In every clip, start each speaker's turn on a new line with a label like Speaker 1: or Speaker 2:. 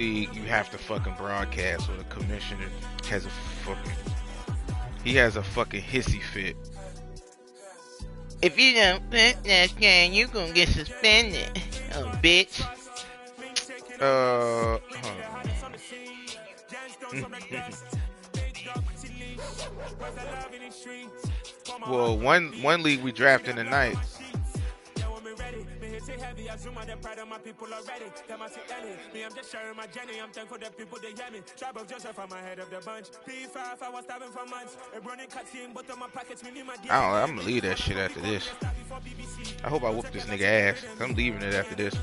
Speaker 1: you have to fucking broadcast, or the commissioner has a fucking he has a fucking hissy fit. If you don't put that game, you gonna get suspended, oh bitch. Huh. Well, one league we drafted tonight. I'm gonna leave that shit after this. I hope I whoop this nigga ass. I'm leaving it after this.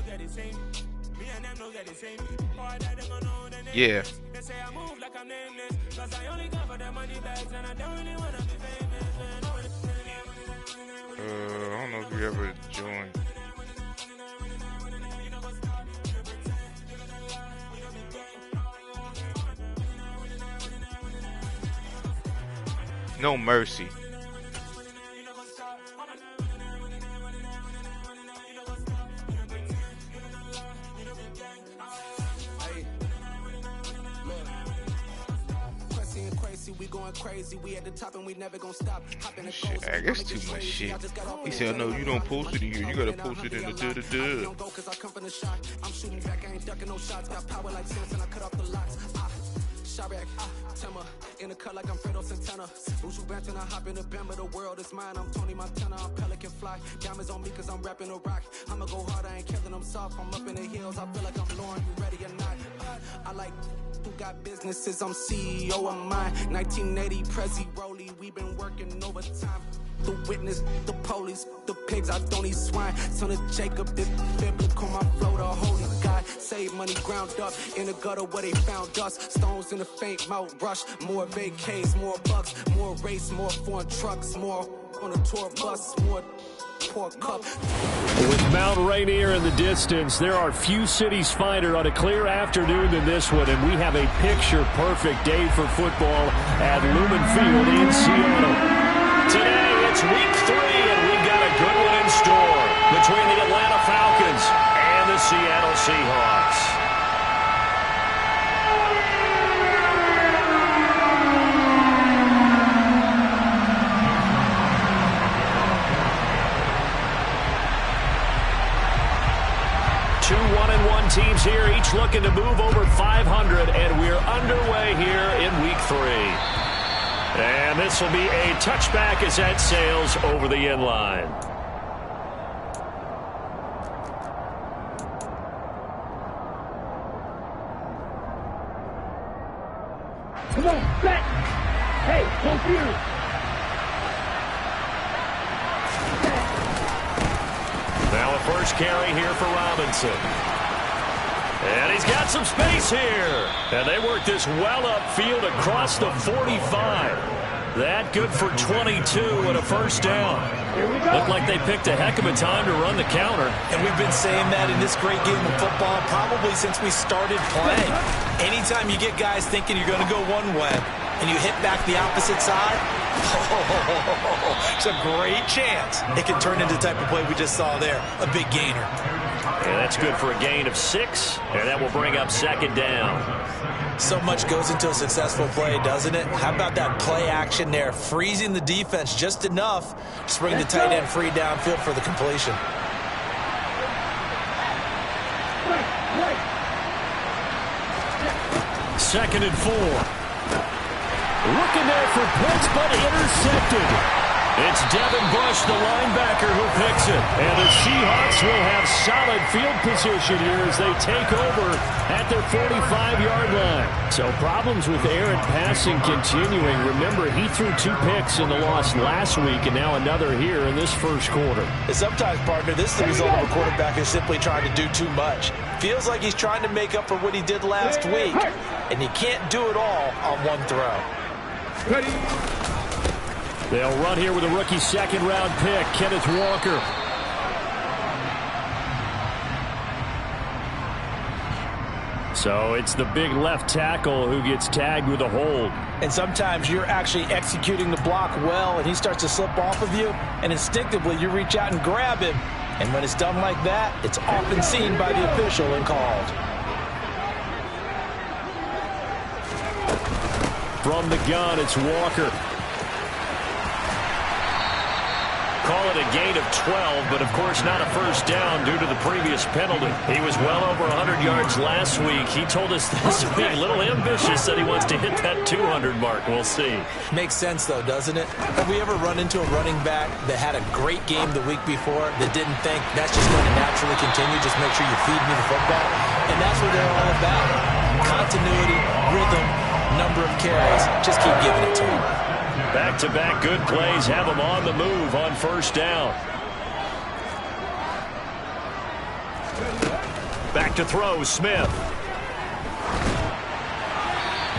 Speaker 1: Yeah. I don't know if you ever joined. No mercy.
Speaker 2: Crazy, we at the top and we never gonna stop.
Speaker 1: Shit, I guess too much shit. He said, "No, you don't post it in here. You gotta post it in the duh."
Speaker 2: I'm shooting back, I ain't ducking no shots. Got power like Samson, I cut off the locks. Timber in the cut like I'm Fredo Santana. Usual Banton, I hop in the band, but the world is mine. I'm Tony Montana, I'm Pelican Fly. Diamonds on me cause I'm rapping a rock. I'ma go hard, I ain't killing them soft. I'm up in the hills, I feel like I'm Lauren, you ready or not? I like who got businesses, I'm CEO of mine. 1980 Prezi Rolly, we been working overtime. The witness, the police, the pigs, I don't eat swine. Son of Jacob, this biblical, my flow, the holy God. Save money ground up in the gutter where they found us. Stones in the faint Mount Rush. More vacays, more bucks, more race, more foreign trucks, more on a tour bus, more pork cup.
Speaker 3: With Mount Rainier in the distance, there are few cities finer on a clear afternoon than this one, and we have a picture-perfect day for football at Lumen Field in Seattle. Today, it's week 3, and we've got a good one in store between the Atlanta Falcons and the Seattle Seahawks. Two 1-1 teams here, each looking to move over 500, and we're underway here in week 3. And this will be a touchback as that sails over the end line.
Speaker 4: Come on, set! Hey, confused!
Speaker 3: Now a first carry here for Robinson. And he's got some space here. And they work this well upfield across the 45. That good for 22 and a first down. Looked like they picked a heck of a time to run the counter.
Speaker 5: And we've been saying that in this great game of football probably since we started playing. Anytime you get guys thinking you're going to go one way and you hit back the opposite side, it's a great chance it can turn into the type of play we just saw there, a big gainer.
Speaker 3: And that's good for a gain of 6, and that will bring up second down.
Speaker 5: So much goes into a successful play, doesn't it? How about that play action there, freezing the defense just enough to bring the tight end free downfield for the completion.
Speaker 3: Second and 4. Looking there for Pitts, but intercepted. It's Devin Bush, the linebacker, who picks it. And the Seahawks will have solid field position here as they take over at their 45-yard line. So problems with errant passing continuing. Remember, he threw 2 picks in the loss last week, and now another here in this first quarter.
Speaker 5: And sometimes, partner, this is the result of a quarterback who's simply trying to do too much. Feels like he's trying to make up for what he did last week, and he can't do it all on one throw.
Speaker 4: Ready?
Speaker 3: They'll run here with a rookie second-round pick, Kenneth Walker. So it's the big left tackle who gets tagged with a hold.
Speaker 5: And sometimes you're actually executing the block well, and he starts to slip off of you, and instinctively you reach out and grab him. And when it's done like that, it's often seen by the official and called.
Speaker 3: From the gun, it's Walker. Call it a gain of 12, but of course not a first down due to the previous penalty. He was well over 100 yards last week. He told us this week, a little ambitious, that he wants to hit that 200 mark. We'll see.
Speaker 5: Makes sense, though, doesn't it? Have we ever run into a running back that had a great game the week before that didn't think that's just going to naturally continue? Just make sure you feed me the football. And that's what they're all about. Continuity, rhythm, number of carries. Just keep giving it to him.
Speaker 3: Back-to-back good plays have him on the move on first down. Back to throw, Smith.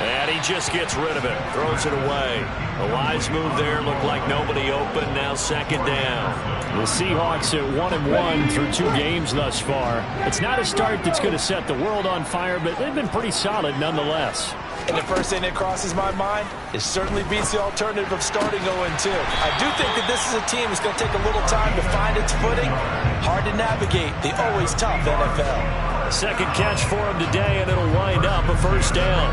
Speaker 3: And he just gets rid of it. Throws it away. A wise move there. Looked like nobody open. Now second down.
Speaker 2: The Seahawks at 1-1 through 2 games thus far. It's not a start that's going to set the world on fire, but they've been pretty solid nonetheless.
Speaker 5: And the first thing that crosses my mind, it certainly beats the alternative of starting 0-2. I do think that this is a team that's going to take a little time to find its footing. Hard to navigate the always tough NFL.
Speaker 3: Second catch for him today, and it'll wind up a first down.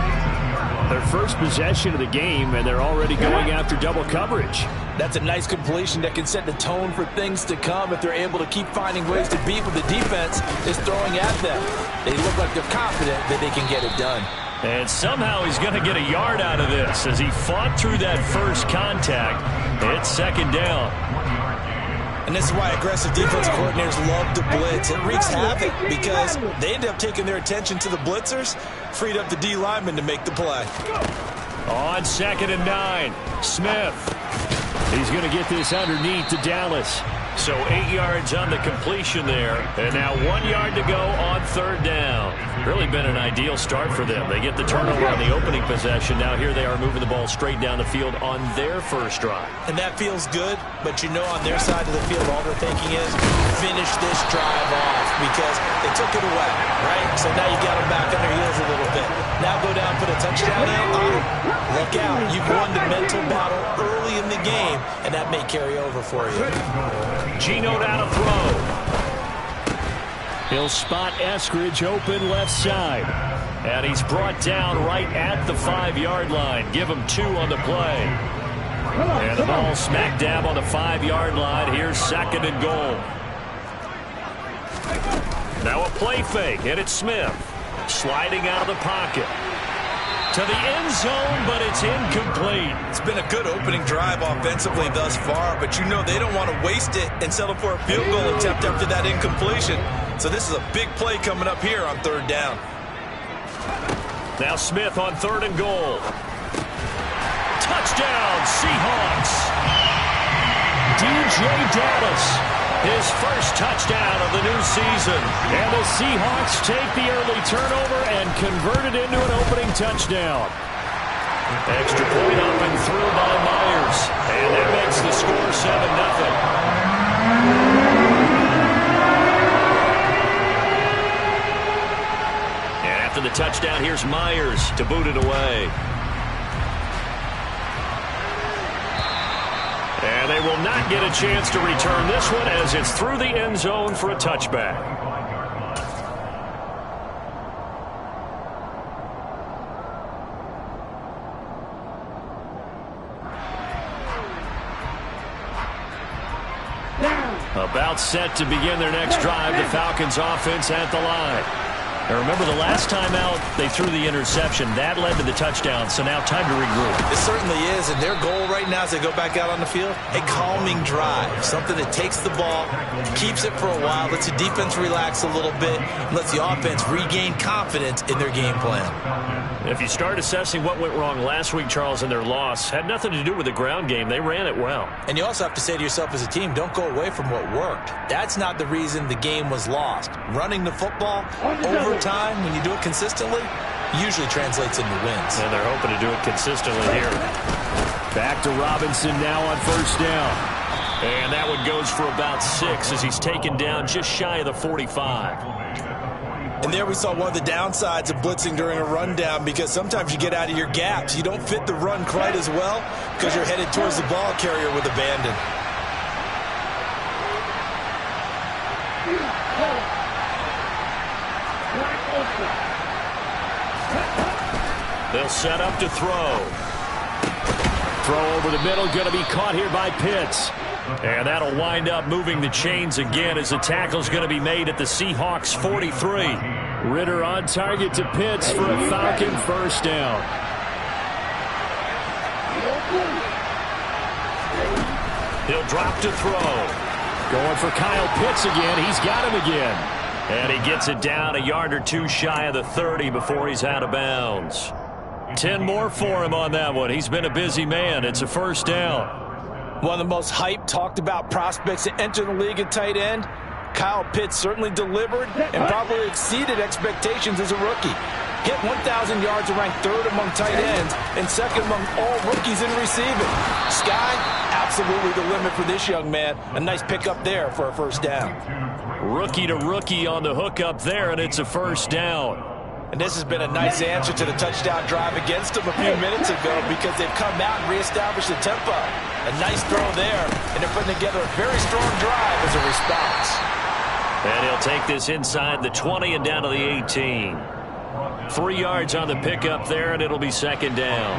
Speaker 2: Their first possession of the game, and they're already going after double coverage.
Speaker 5: That's a nice completion that can set the tone for things to come if they're able to keep finding ways to beat what the defense is throwing at them. They look like they're confident that they can get it done.
Speaker 3: And somehow he's going to get a yard out of this as he fought through that first contact. It's second down.
Speaker 5: And this is why aggressive defensive coordinators love to blitz. It wreaks havoc because they end up taking their attention to the blitzers, freed up the D lineman to make the play.
Speaker 3: On 2nd and 9, Smith.
Speaker 2: He's going to get this underneath to Dallas.
Speaker 3: So 8 yards on the completion there, and now 1 yard to go on third down. Really been an ideal start for them. They get the turnover on the opening possession. Now here they are moving the ball straight down the field on their first drive.
Speaker 5: And that feels good, but you know on their side of the field all they're thinking is finish this drive off because they took it away, right? So now you got them back on their heels a little bit. Now go down, put a touchdown in on them. Look out. You've won the mental battle early in the game, and that may carry over for you.
Speaker 3: Geno down to throw.
Speaker 2: He'll spot Eskridge open left side.
Speaker 3: And he's brought down right at the 5-yard line. Give him 2 on the play. And the ball smack dab on the 5-yard line. Here's 2nd and goal. Now a play fake, and it's Smith. Sliding out of the pocket. To the end zone, but it's incomplete.
Speaker 5: It's been a good opening drive offensively thus far, but you know they don't want to waste it and settle for a field goal attempt after that incompletion. So this is a big play coming up here on third down.
Speaker 3: Now Smith on 3rd and goal. Touchdown, Seahawks.
Speaker 2: DJ Dallas.
Speaker 3: His first touchdown of the new season.
Speaker 2: And the Seahawks take the early turnover and convert it into an opening touchdown.
Speaker 3: Extra point up and through by Myers. And that makes the score 7-0. And after the touchdown, here's Myers to boot it away. And they will not get a chance to return this one as it's through the end zone for a touchback. About set to begin their next drive, the Falcons offense at the line. Now remember, the last time out, they threw the interception. That led to the touchdown, so now time to regroup.
Speaker 5: It certainly is, and their goal right now as they go back out on the field, a calming drive, something that takes the ball, keeps it for a while, lets the defense relax a little bit, and lets the offense regain confidence in their game plan.
Speaker 3: If you start assessing what went wrong last week, Charles, in their loss, had nothing to do with the ground game. They ran it well.
Speaker 5: And you also have to say to yourself as a team, don't go away from what worked. That's not the reason the game was lost. Running the football over time, when you do it consistently, usually translates into wins.
Speaker 3: And they're hoping to do it consistently here.
Speaker 2: Back to Robinson now on first down.
Speaker 3: And that one goes for about 6 as he's taken down just shy of the 45.
Speaker 5: And there we saw one of the downsides of blitzing during a rundown because sometimes you get out of your gaps. You don't fit the run quite as well because you're headed towards the ball carrier with abandon.
Speaker 3: They'll set up to throw. Throw over the middle, going to be caught here by Pitts. And that'll wind up moving the chains again as the tackle's going to be made at the Seahawks 43. Ritter on target to Pitts for a Falcon first down. He'll drop to throw. Going for Kyle Pitts again. He's got him again. And he gets it down a yard or two shy of the 30 before he's out of bounds. 10 more for him on that one. He's been a busy man. It's a first down.
Speaker 5: One of the most hyped, talked about prospects to enter the league at tight end. Kyle Pitts certainly delivered and probably exceeded expectations as a rookie. Hit 1,000 yards and ranked third among tight ends and second among all rookies in receiving. Sky, absolutely the limit for this young man. A nice pickup there for a first down.
Speaker 3: Rookie to rookie on the hook up there, and it's a first down.
Speaker 5: And this has been a nice answer to the touchdown drive against them a few minutes ago because they've come out and reestablished the tempo. A nice throw there, and they're putting together a very strong drive as a response.
Speaker 3: And he'll take this inside the 20 and down to the 18. 3 yards on the pickup there, and it'll be second down.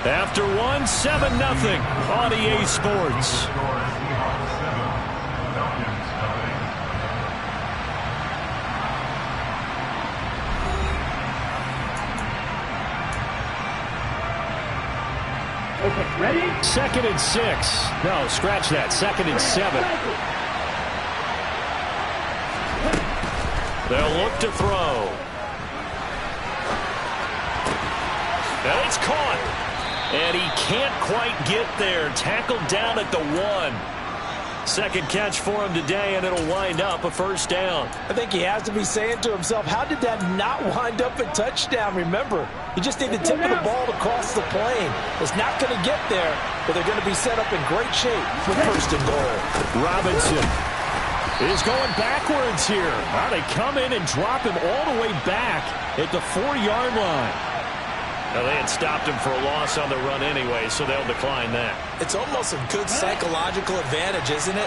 Speaker 3: After one, 7-0 on EA Sports.
Speaker 4: Okay, ready?
Speaker 3: 2nd and 6. No, scratch that. 2nd and 7. They'll look to throw. And it's caught. And he can't quite get there. Tackled down at the 1. Second catch for him today, and it'll wind up a first down.
Speaker 5: I think he has to be saying to himself, how did that not wind up a touchdown? Remember, you just need the tip of the ball to cross the plane. It's not going to get there, but they're going to be set up in great shape for first and goal.
Speaker 3: Robinson is going backwards here. Now they come in and drop him all the way back at the 4-yard line. Now, they had stopped him for a loss on the run anyway, so they'll decline that.
Speaker 5: It's almost a good psychological advantage, isn't it?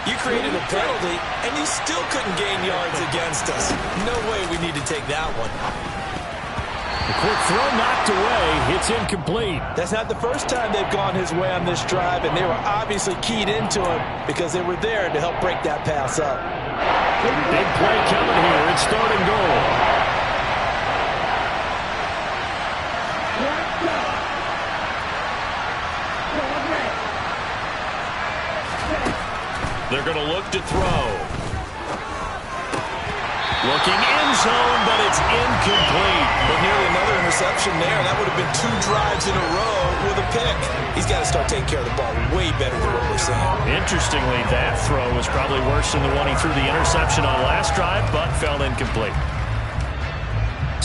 Speaker 5: You created a penalty, and you still couldn't gain yards against us. No way we need to take that one.
Speaker 3: The quick throw knocked away. It's incomplete.
Speaker 5: That's not the first time they've gone his way on this drive, and they were obviously keyed into him because they were there to help break that pass up.
Speaker 3: Big play coming here. It's 3rd and goal. They're going to look to throw. Looking end zone, but it's incomplete.
Speaker 5: But nearly another interception there. That would have been 2 drives in a row with a pick. He's got to start taking care of the ball way better than what we're seeing.
Speaker 3: Interestingly, that throw was probably worse than the one he threw the interception on last drive, but fell incomplete.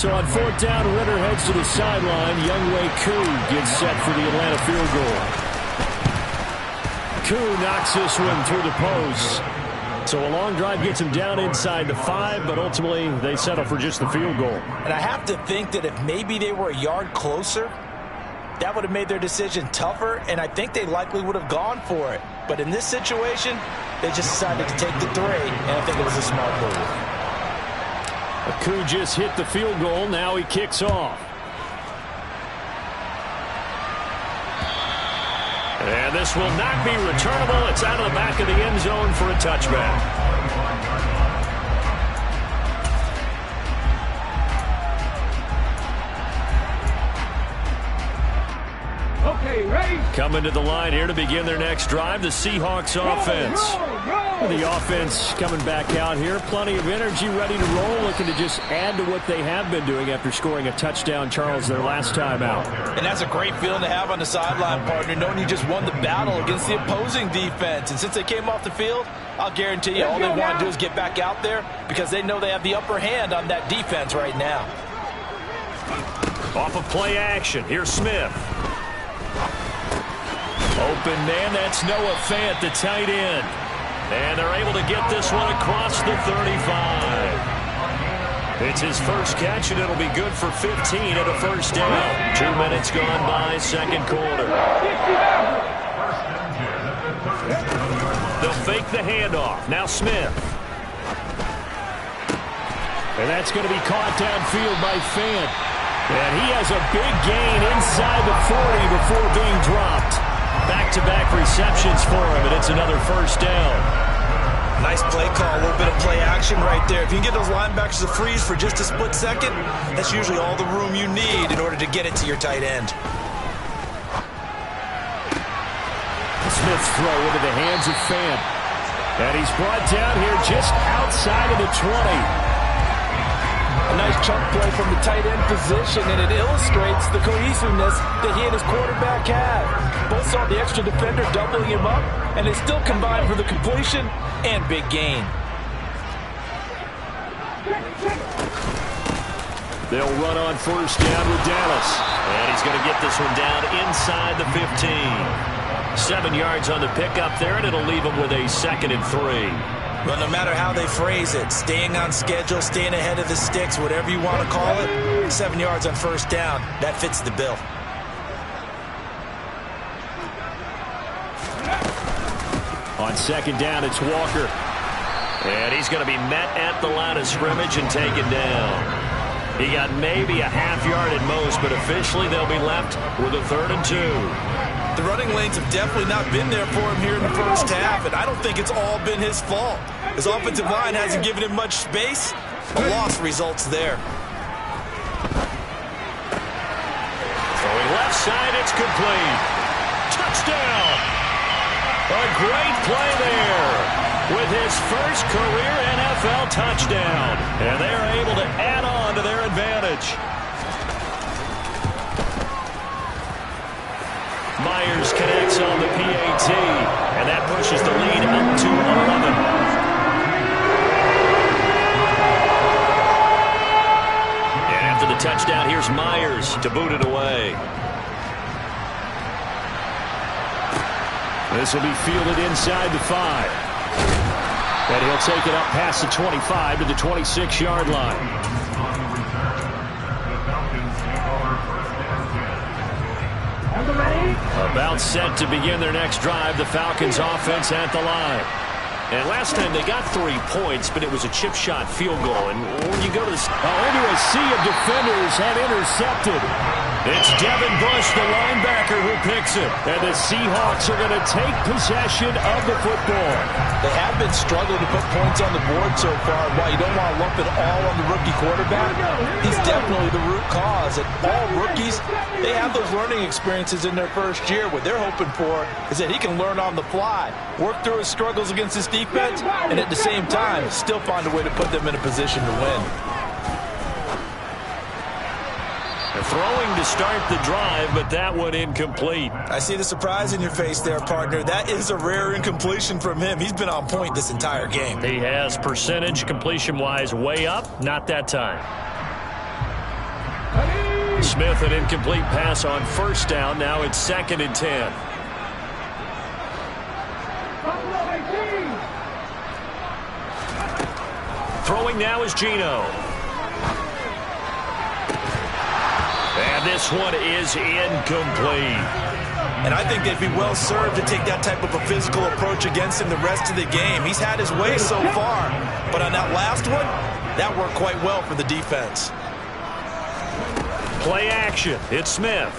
Speaker 3: So on 4th down, Ritter heads to the sideline. Younghoe Koo gets set for the Atlanta field goal. Koo knocks this one through the post. So a long drive gets him down inside the 5, but ultimately they settle for just the field goal.
Speaker 5: And I have to think that if maybe they were a yard closer, that would have made their decision tougher, and I think they likely would have gone for it. But in this situation, they just decided to take the 3, and I think it was a smart move.
Speaker 3: Koo just hit the field goal. Now he kicks off. And this will not be returnable. It's out of the back of the end zone for a touchback.
Speaker 4: Okay, ready?
Speaker 3: Coming to the line here to begin their next drive, the Seahawks offense. The offense coming back out here. Plenty of energy, ready to roll, looking to just add to what they have been doing after scoring a touchdown, Charles, their last time out.
Speaker 5: And that's a great feeling to have on the sideline, partner, knowing you just won the battle against the opposing defense. And since they came off the field, I'll guarantee you all they want to do is get back out there because they know they have the upper hand on that defense right now.
Speaker 3: Off of play action, here's Smith. Open man, that's Noah Fant, the tight end. And they're able to get this one across the 35. It's his first catch, and it'll be good for 15 at a first down. 2 minutes gone by, second quarter. They'll fake the handoff. Now Smith. And that's going to be caught downfield by Fant. And he has a big gain inside the 40 before being dropped. Back-to-back receptions for him, and it's another first down.
Speaker 5: Nice play call, a little bit of play action right there. If you can get those linebackers to freeze for just a split second, that's usually all the room you need in order to get it to your tight end.
Speaker 3: Smith's throw into the hands of Fant. And he's brought down here just outside of the 20.
Speaker 6: A nice chunk play from the tight end position, and it illustrates the cohesiveness that he and his quarterback have. Both saw the extra defender doubling him up, and they still combined for the completion and big gain.
Speaker 3: They'll run on first down with Dallas. And he's going to get this one down inside the 15. 7 yards on the pickup there, and it'll leave him with a 2nd and 3.
Speaker 5: But no matter how they phrase it, staying on schedule, staying ahead of the sticks, whatever you want to call it, 7 yards on first down, that fits the bill.
Speaker 3: On 2nd down, it's Walker. And he's going to be met at the line of scrimmage and taken down. He got maybe a half yard at most, but officially they'll be left with a 3rd and 2.
Speaker 5: The running lanes have definitely not been there for him here in the first half, and I don't think it's all been his fault. His offensive line hasn't given him much space. A loss results there.
Speaker 3: Throwing left side, it's complete. Touchdown! A great play there with his first career NFL touchdown. And they're able to add on to their advantage. Myers connects on the PAT, and that pushes the lead up to 11. And after the touchdown, here's Myers to boot it away. This will be fielded inside the 5. And he'll take it up past the 25 to the 26-yard line. About set to begin their next drive, the Falcons offense at the line. And last time they got 3 points, but it was a chip shot field goal. And when you go to into a sea of defenders and intercepted. It's Devin Bush, the linebacker, who picks it. And the Seahawks are going to take possession of the football.
Speaker 6: They have been struggling to put points on the board so far. While you don't want to lump it all on the rookie quarterback, he's definitely the root cause. And all rookies, they have those learning experiences in their first year. What they're hoping for is that he can learn on the fly, work through his struggles against his defense, and at the same time, still find a way to put them in a position to win.
Speaker 3: Throwing to start the drive, but that one incomplete.
Speaker 5: I see the surprise in your face there, partner. That is a rare incompletion from him. He's been on point this entire game.
Speaker 3: He has percentage completion-wise way up, not that time. Smith, an incomplete pass on first down. Now it's 2nd and 10. Throwing now is Geno. And this one is incomplete.
Speaker 5: And I think they'd be well served to take that type of a physical approach against him the rest of the game. He's had his way so far, but on that last one, that worked quite well for the defense.
Speaker 3: Play action. It's Smith.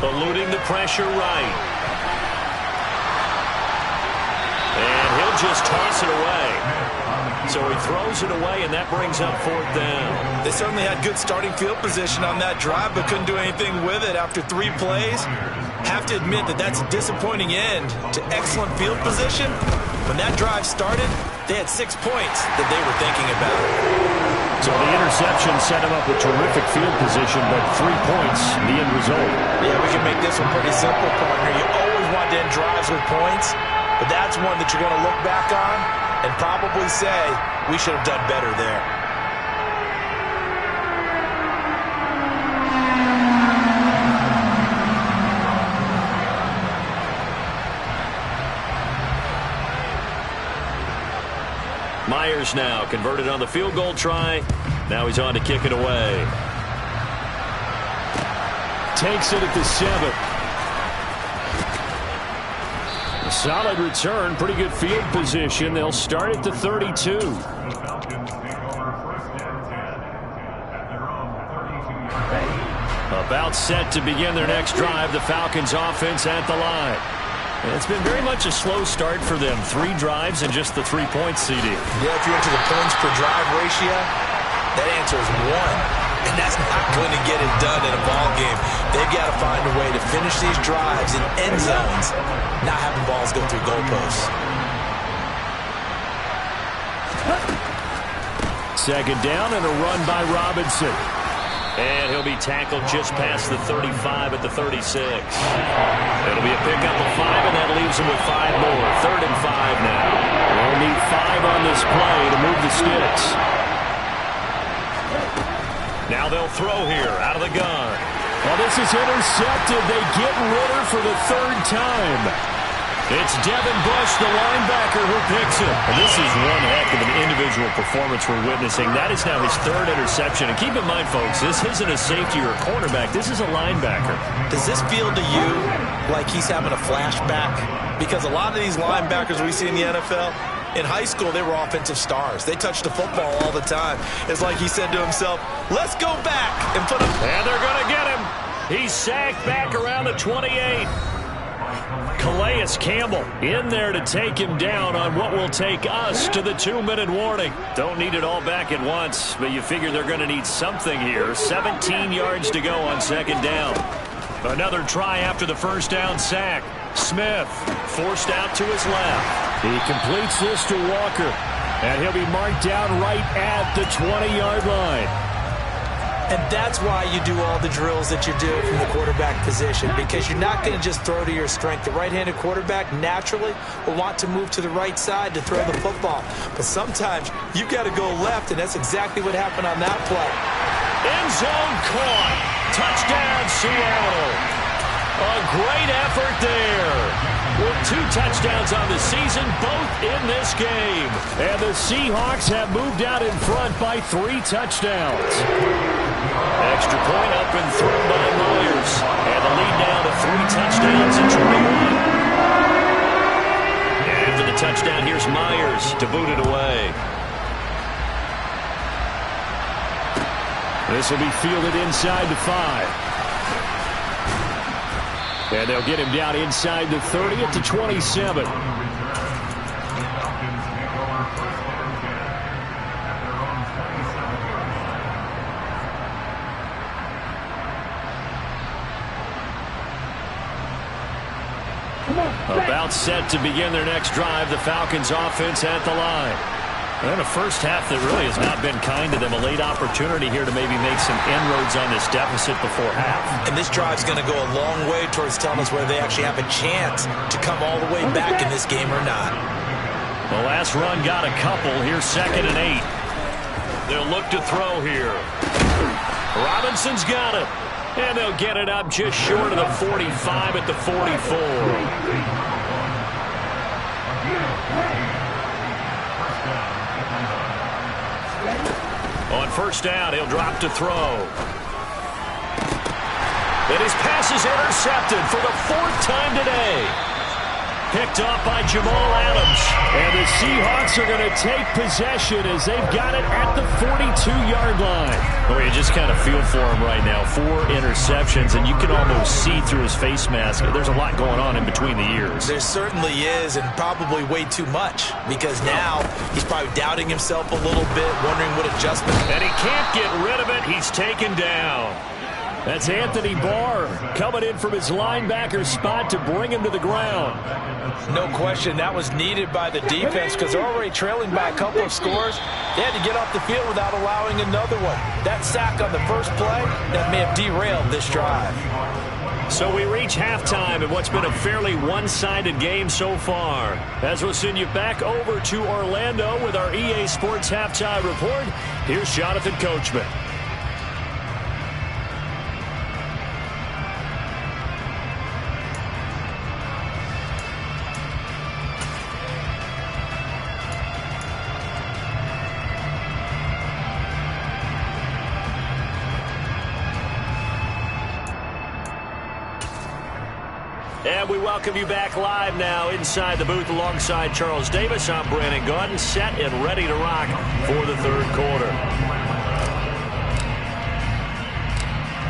Speaker 3: Eluding the pressure right. And he'll just toss it away. So he throws it away, and that brings up 4th down.
Speaker 5: They certainly had good starting field position on that drive, but couldn't do anything with it after 3 plays. Have to admit that that's a disappointing end to excellent field position. When that drive started, they had 6 points that they were thinking about.
Speaker 3: So the interception set him up with terrific field position, but 3 points, the end result.
Speaker 5: Yeah, we can make this one pretty simple, partner. You always want to end drives with points, but that's one that you're going to look back on and probably say, we should have done better there.
Speaker 3: Myers now converted on the field goal try. Now he's on to kick it away. Takes it at the 7. Solid return, pretty good field position. They'll start at the 32. About set to begin their next drive. The Falcons offense at the line. And it's been very much a slow start for them. 3 drives and just the 3 points, CD.
Speaker 6: Yeah, if you're into the points per drive ratio, that answer is 1. And that's not going to get it done in a ball game. They've got to find a way to finish these drives in end zones, not having balls go through goalposts.
Speaker 3: Second down and a run by Robinson. And he'll be tackled just past the 35 at the 36. It'll be a pickup of 5, and that leaves him with 5 more. 3rd and 5 now. They'll need 5 on this play to move the sticks. Now they'll throw here out of the gun. Well, this is intercepted. They get Ritter for the 3rd time. It's Devin Bush, the linebacker, who picks it. And this is one heck of an individual performance we're witnessing. That is now his 3rd interception. And keep in mind, folks, this isn't a safety or a cornerback. This is a linebacker.
Speaker 6: Does this feel to you like he's having a flashback? Because a lot of these linebackers we see in the NFL, in high school, they were offensive stars. They touched the football all the time. It's like he said to himself, let's go back and put him.
Speaker 3: And they're going to get him. He's sacked back around the 28. Calais Campbell in there to take him down on what will take us to the 2-minute warning. Don't need it all back at once, but you figure they're going to need something here. 17 yards to go on 2nd down. Another try after the 1st down sack. Smith forced out to his left. He completes this to Walker, and he'll be marked down right at the 20-yard line.
Speaker 6: And that's why you do all the drills that you do from the quarterback position, because you're not going to just throw to your strength. The right-handed quarterback naturally will want to move to the right side to throw the football. But sometimes you've got to go left, and that's exactly what happened on that play.
Speaker 3: End zone caught. Touchdown, Seattle. A great effort there. With 2 touchdowns on the season, both in this game. And the Seahawks have moved out in front by 3 touchdowns. Extra point up and through by Myers. And the lead now to 3 touchdowns and 21. And after the touchdown, here's Myers to boot it away. This will be fielded inside the 5. And they'll get him down inside the 30 at the 27. About set to begin their next drive. The Falcons offense at the line. And a first half that really has not been kind to them. A late opportunity here to maybe make some inroads on this deficit before half. And this drive's going to go a long way towards telling us whether they actually have a chance to come all the way back in this game or not. The last run got a couple. Here's 2nd and 8. They'll look to throw here. Robinson's got it. And they'll get it up just short of the 45 at the 44. On 1st down, he'll drop to throw. And his pass is intercepted for the 4th time today. Picked off by Jamal Adams. And the Seahawks are going to take possession as they've got it at the 42-yard line. Oh, you just kind of feel for him right now. 4 interceptions, and you can almost see through his face mask. There's a lot going on in between the ears.
Speaker 6: There certainly is, and probably way too much, because now he's probably doubting himself a little bit, wondering what adjustment.
Speaker 3: And he can't get rid of it. He's taken down. That's Anthony Barr coming in from his linebacker spot to bring him to the ground.
Speaker 6: No question, that was needed by the defense because they're already trailing by a couple of scores. They had to get off the field without allowing another one. That sack on the first play, that may have derailed this drive.
Speaker 3: So we reach halftime in what's been a fairly one-sided game so far. As we'll send you back over to Orlando with our EA Sports Halftime Report, here's Jonathan Coachman. And we welcome you back live now inside the booth alongside Charles Davis. I'm Brandon Gaudin, set and ready to rock for the third quarter.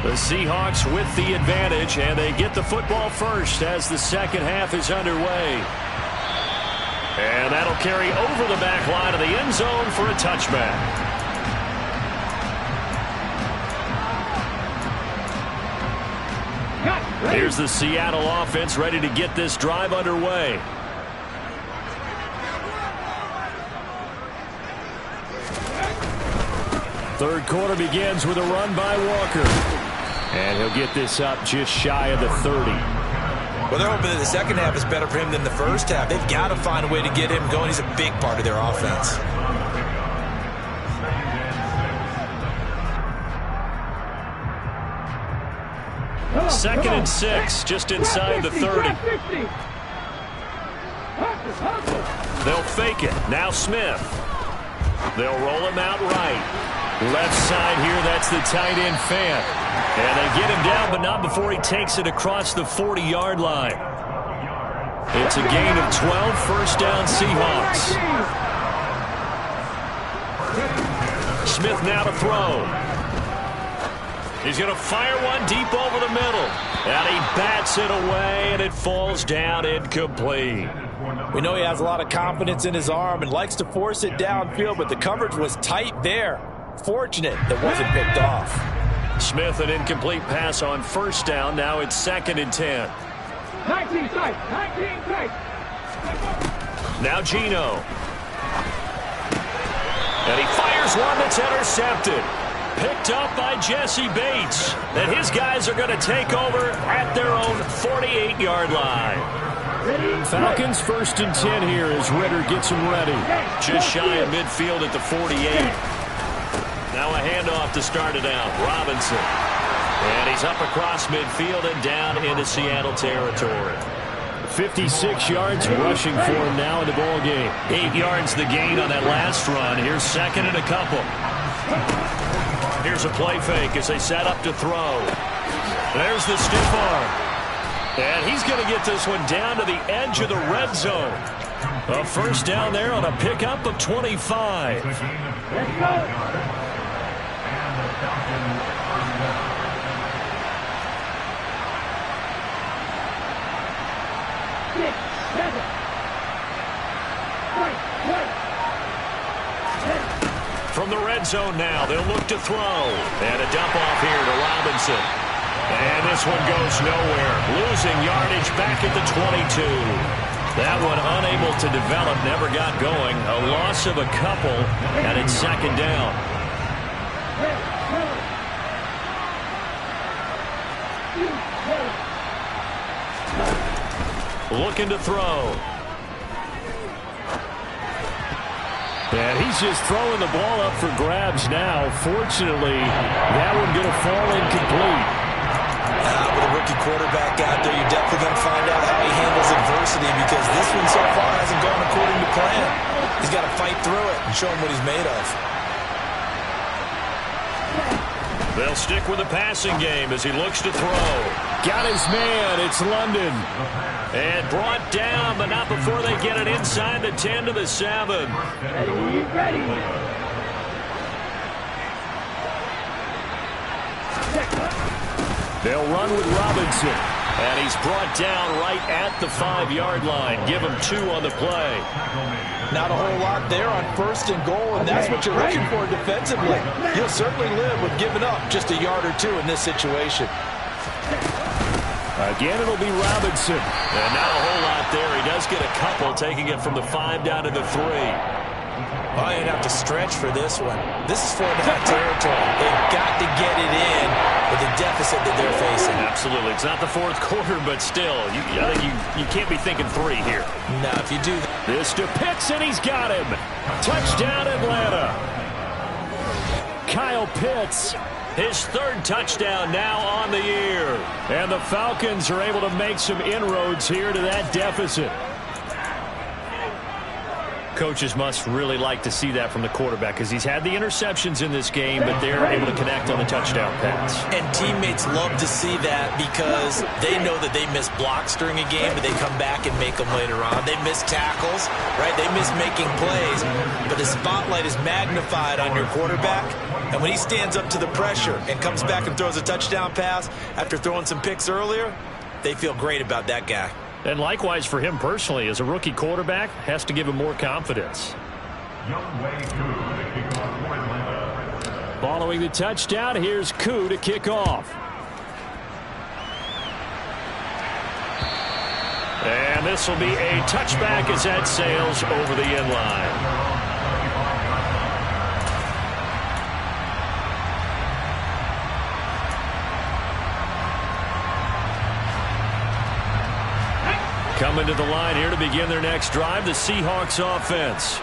Speaker 3: The Seahawks with the advantage, and they get the football first as the second half is underway. And that'll carry over the back line of the end zone for a touchback. Here's the Seattle offense ready to get this drive underway. Third quarter begins with a run by Walker. And he'll get this up just shy of the 30.
Speaker 5: Well, they're hoping that the second half is better for him than the first half. They've got to find a way to get him going. He's a big part of their offense.
Speaker 3: Second and 6, just inside the 30. They'll fake it. Now Smith. They'll roll him out right. Left side here, that's the tight end Fant. And they get him down, but not before he takes it across the 40-yard line. It's a gain of 12, first down Seahawks. Smith now to throw. He's going to fire one deep over the middle. And he bats it away, and it falls down incomplete.
Speaker 6: We know he has a lot of confidence in his arm and likes to force it downfield, but the coverage was tight there. Fortunate that wasn't picked off.
Speaker 3: Smith, an incomplete pass on first down. Now it's 2nd and 10.
Speaker 4: 19 strike.
Speaker 3: Now Geno. And he fires one that's intercepted. Picked up by Jesse Bates. And his guys are going to take over at their own 48-yard line. Falcons 1st and 10 here as Ritter gets them ready. Just shy of midfield at the 48. Now a handoff to start it out. Robinson. And he's up across midfield and down into Seattle territory. 56 yards rushing for him now in the ball game. 8 yards the gain on that last run. Here's second and a couple. Here's a play fake as they set up to throw. There's the stiff arm. And he's going to get this one down to the edge of the red zone. A first down there on a pickup of 25.
Speaker 4: Let's go.
Speaker 3: From the red zone now, they'll look to throw. And a dump off here to Robinson. And this one goes nowhere. Losing yardage back at the 22. That one unable to develop, never got going. A loss of a couple, and it's second down. Looking to throw. And he's just throwing the ball up for grabs now. Fortunately, that one going to fall incomplete.
Speaker 5: With a rookie quarterback out there, you're definitely going to find out how he handles adversity, because this one so far hasn't gone according to plan. He's got to fight through it and show him what he's made of.
Speaker 3: They'll stick with the passing game as he looks to throw. Got his man. It's London. And brought down, but not before they get it inside the 10 to the 7.
Speaker 4: Ready.
Speaker 3: They'll run with Robinson. And he's brought down right at the 5-yard line. Give him 2 on the play.
Speaker 6: Not a whole lot there on 1st and goal, and that's what you're looking for defensively. You'll certainly live with giving up just a yard or 2 in this situation.
Speaker 3: Again, it'll be Robinson. And not a whole lot there. He does get a couple, taking it from the 5 down to the 3.
Speaker 5: Well, you'd have to stretch for this one. This is 4-and-a-half territory. They've got to get it in with the deficit that they're facing.
Speaker 3: Absolutely. It's not the 4th quarter, but still, I think you can't be thinking 3 here.
Speaker 5: No, if you do that.
Speaker 3: This to Pitts, and he's got him. Touchdown, Atlanta. Kyle Pitts, his 3rd touchdown now on the year. And the Falcons are able to make some inroads here to that deficit. Coaches must really like to see that from the quarterback because he's had the interceptions in this game, but they're able to connect on the touchdown pass.
Speaker 5: And teammates love to see that because they know that they miss blocks during a game, but they come back and make them later on. They miss tackles, right? They miss making plays, but the spotlight is magnified on your quarterback. And when he stands up to the pressure and comes back and throws a touchdown pass after throwing some picks earlier, they feel great about that guy.
Speaker 3: And likewise for him personally, as a rookie quarterback, has to give him more confidence. Following the touchdown, here's Koo to kick off. And this will be a touchback as that sails over the end line. Coming to the line here to begin their next drive, the Seahawks offense.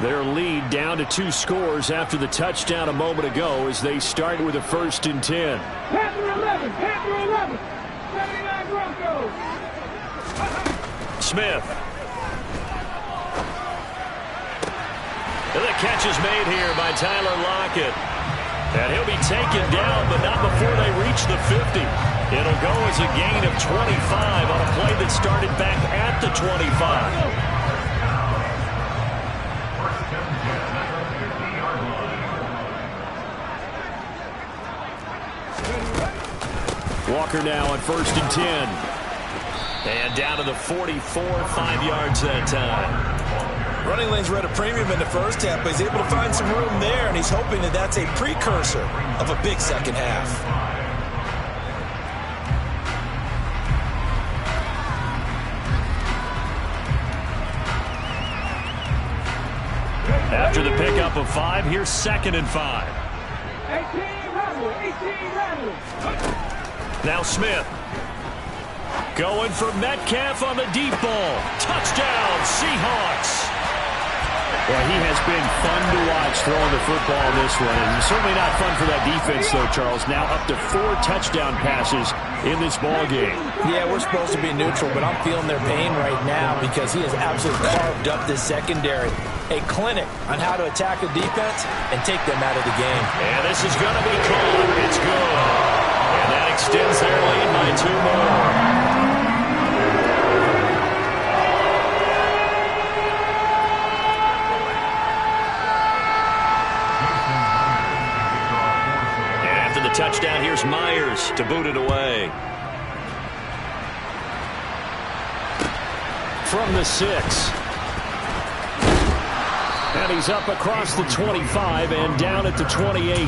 Speaker 3: Their lead down to 2 scores after the touchdown a moment ago as they start with a 1st and 10.
Speaker 4: Panther 11, Panther 11, 79 Broncos.
Speaker 3: Smith. And the catch is made here by Tyler Lockett. And he'll be taken down, but not before they reach the 50. It'll go as a gain of 25 on a play that started back at the 25. Walker now on 1st and 10. And down to the 44, 5 yards that time.
Speaker 5: Running lanes were at a premium in the first half, but he's able to find some room there, and he's hoping that that's a precursor of a big second half.
Speaker 3: After the pickup of 5, here's 2nd and 5.
Speaker 4: 18 rattle.
Speaker 3: Now Smith. Going for Metcalf on the deep ball. Touchdown, Seahawks. Well, he has been fun to watch throwing the football in this one. And certainly not fun for that defense, though, Charles. Now up to 4 touchdown passes in this ball game.
Speaker 5: Yeah, we're supposed to be neutral, but I'm feeling their pain right now because he has absolutely carved up this secondary. A clinic on how to attack a defense and take them out of the game.
Speaker 3: And this is going to be called. It's good. And that extends their lead by 2 more. Touchdown, here's Myers to boot it away. From the 6. And he's up across the 25 and down at the 28.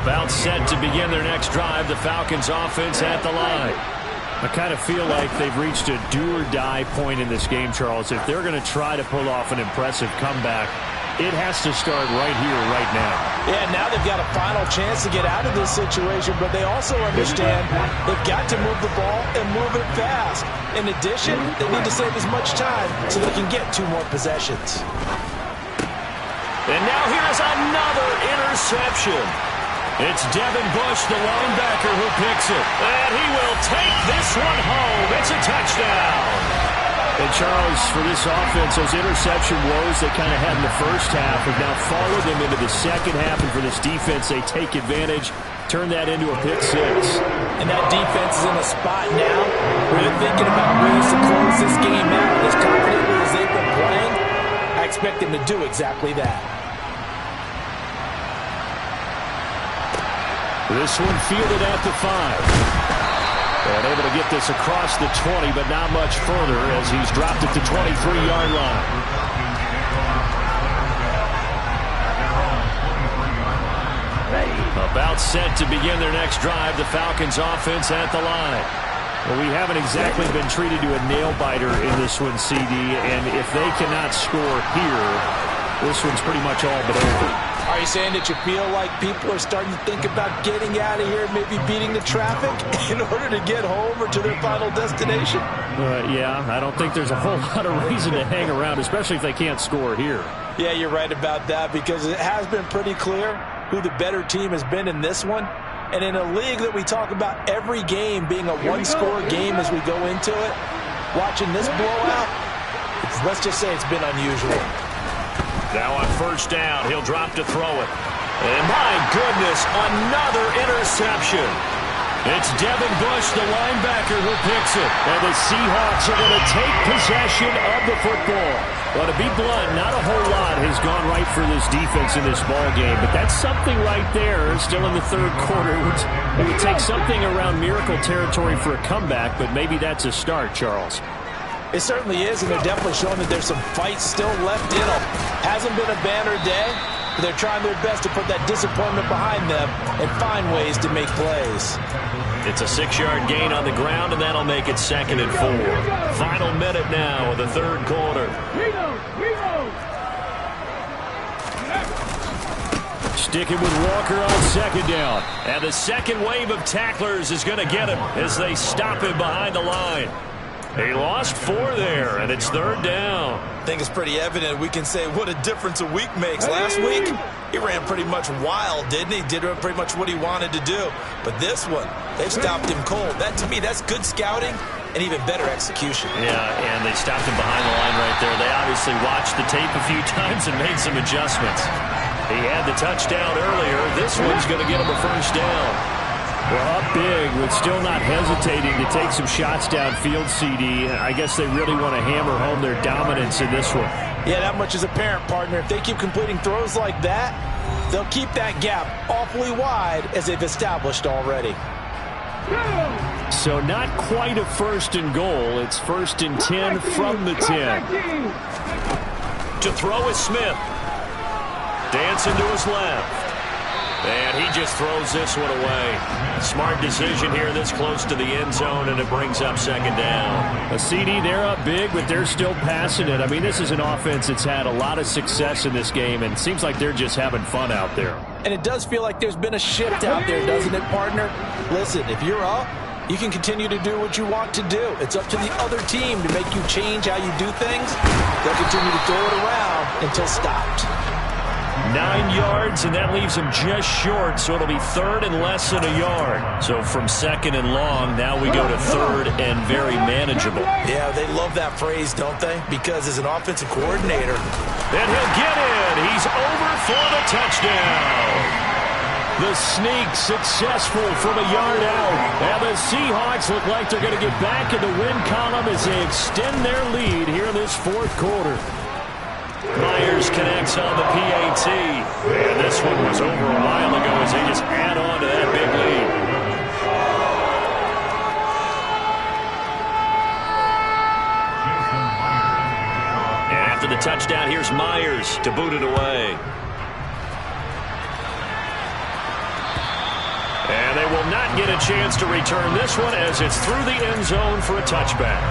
Speaker 3: About set to begin their next drive, the Falcons offense at the line. I kind of feel like they've reached a do-or-die point in this game, Charles. If they're going to try to pull off an impressive comeback, it has to start right here, right now.
Speaker 5: Yeah, now they've got a final chance to get out of this situation, but they also understand they've got to move the ball and move it fast. In addition, they need to save as much time so they can get 2 more possessions.
Speaker 3: And now here's another interception. It's Devin Bush, the linebacker, who picks it. And he will take this one home. It's a touchdown. And Charles, for this offense, those interception woes they kind of had in the first half have now followed them into the second half. And for this defense, they take advantage, turn that into a pick 6.
Speaker 5: And that defense is in a spot now where they're thinking about ways to close this game out. As confidently as they've been playing, I expect them to do exactly that.
Speaker 3: This one fielded at the 5. And able to get this across the 20, but not much further as he's dropped at the 23-yard line. About set to begin their next drive, the Falcons offense at the line. Well, we haven't exactly been treated to a nail-biter in this one, CD, and if they cannot score here, this one's pretty much all but over.
Speaker 5: Are you saying that you feel like people are starting to think about getting out of here, maybe beating the traffic in order to get home or to their final destination?
Speaker 3: Yeah, I don't think there's a whole lot of reason to hang around, especially if they can't score here.
Speaker 5: Yeah, you're right about that because it has been pretty clear who the better team has been in this one. And in a league that we talk about every game being a one-score game as we go into it,
Speaker 6: watching this blowout, let's just say it's been unusual.
Speaker 3: Now on first down, he'll drop to throw it. And my goodness, another interception. It's Devin Bush, the linebacker, who picks it. And the Seahawks are going to take possession of the football. Well, to be blunt, not a whole lot has gone right for this defense in this ball game, but that's something right there. Still in the third quarter. It would take something around miracle territory for a comeback, but maybe that's a start, Charles.
Speaker 6: It certainly is, and they're definitely showing that there's some fight still left in them. Hasn't been a banner day, but they're trying their best to put that disappointment behind them and find ways to make plays.
Speaker 3: It's a 6-yard gain on the ground, and that'll make it 2nd and 4. Final minute now of the third quarter. Sticking with Walker on second down. And the second wave of tacklers is going to get him as they stop him behind the line. He lost 4 there, and it's third down.
Speaker 5: I think it's pretty evident. We can say what a difference a week makes. Last week, he ran pretty much wild, didn't he? Did pretty much what he wanted to do. But this one, they stopped him cold. That, to me, that's good scouting and even better execution.
Speaker 3: Yeah, and they stopped him behind the line right there. They obviously watched the tape a few times and made some adjustments. He had the touchdown earlier. This one's going to get him a first down. Well, up big with still not hesitating to take some shots downfield, CD. I guess they really want to hammer home their dominance in this one.
Speaker 6: Yeah, that much is apparent, partner. If they keep completing throws like that, they'll keep that gap awfully wide as they've established already.
Speaker 3: So not quite a first and goal. It's 1st and 10 from the 10. To throw is Smith. Dancing to his left. And he just throws this one away. Smart decision here this close to the end zone, and it brings up 2nd down. A CD, they're up big, but they're still passing it. I mean, this is an offense that's had a lot of success in this game, and it seems like they're just having fun out there.
Speaker 6: And it does feel like there's been a shift out there, doesn't it, partner? Listen, if you're up, you can continue to do what you want to do. It's up to the other team to make you change how you do things. They'll continue to throw it around until stopped.
Speaker 3: 9 yards, and that leaves him just short, so it'll be 3rd and less than a yard. So from 2nd and long, now we go to 3rd and very manageable.
Speaker 5: Yeah, they love that phrase, don't they? Because as an offensive coordinator.
Speaker 3: And he'll get in. He's over for the touchdown. The sneak successful from a yard out. And the Seahawks look like they're going to get back in the win column as they extend their lead here in this fourth quarter. Myers connects on the PAT. And this one was over a while ago as they just add on to that big lead. And after the touchdown, here's Myers to boot it away. And they will not get a chance to return this one as it's through the end zone for a touchback.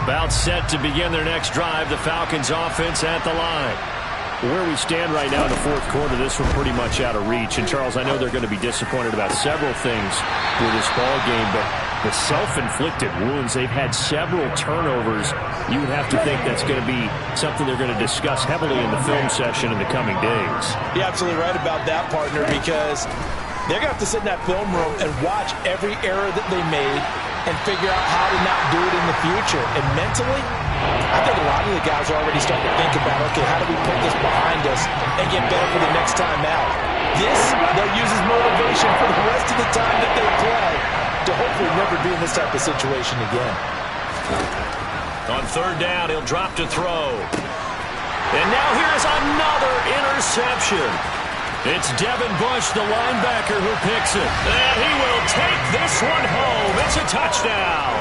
Speaker 3: About set to begin their next drive, the Falcons offense at the line. Where we stand right now in the fourth quarter, this one pretty much out of reach. And, Charles, I know they're going to be disappointed about several things with this ball game, but the self-inflicted wounds, they've had several turnovers. You would have to think that's going to be something they're going to discuss heavily in the film session in the coming days.
Speaker 6: You're absolutely right about that, partner, because they're going to have to sit in that film room and watch every error that they made and figure out how to not do it in the future. And mentally, I think a lot of the guys are already starting to think about, okay, how do we put this behind us and get better for the next time out? This, they'll use as motivation for the rest of the time that they play to hopefully never be in this type of situation again.
Speaker 3: On 3rd down, he'll drop to throw. And now here's another interception. It's Devin Bush, the linebacker, who picks it. And he will take this one home. It's a touchdown.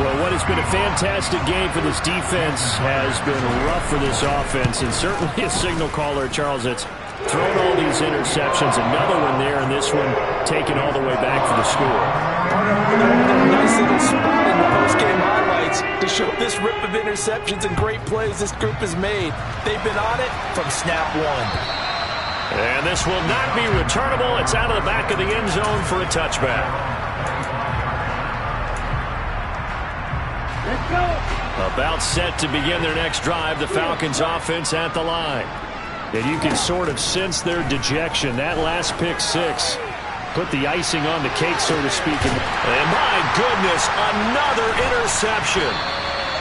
Speaker 3: Well, what has been a fantastic game for this defense has been rough for this offense, and certainly a signal caller, Charles, that's thrown all these interceptions. Another one there, and this one taken all the way back for the score.
Speaker 6: Nice little spot in the post-game highlights to show this rip of interceptions and great plays this group has made. They've been on it from snap one.
Speaker 3: And this will not be returnable. It's out of the back of the end zone for a touchback.
Speaker 4: Let's go.
Speaker 3: About set to begin their next drive, the Falcons offense at the line. And you can sort of sense their dejection. That last pick six put the icing on the cake, so to speak. And my goodness, another interception.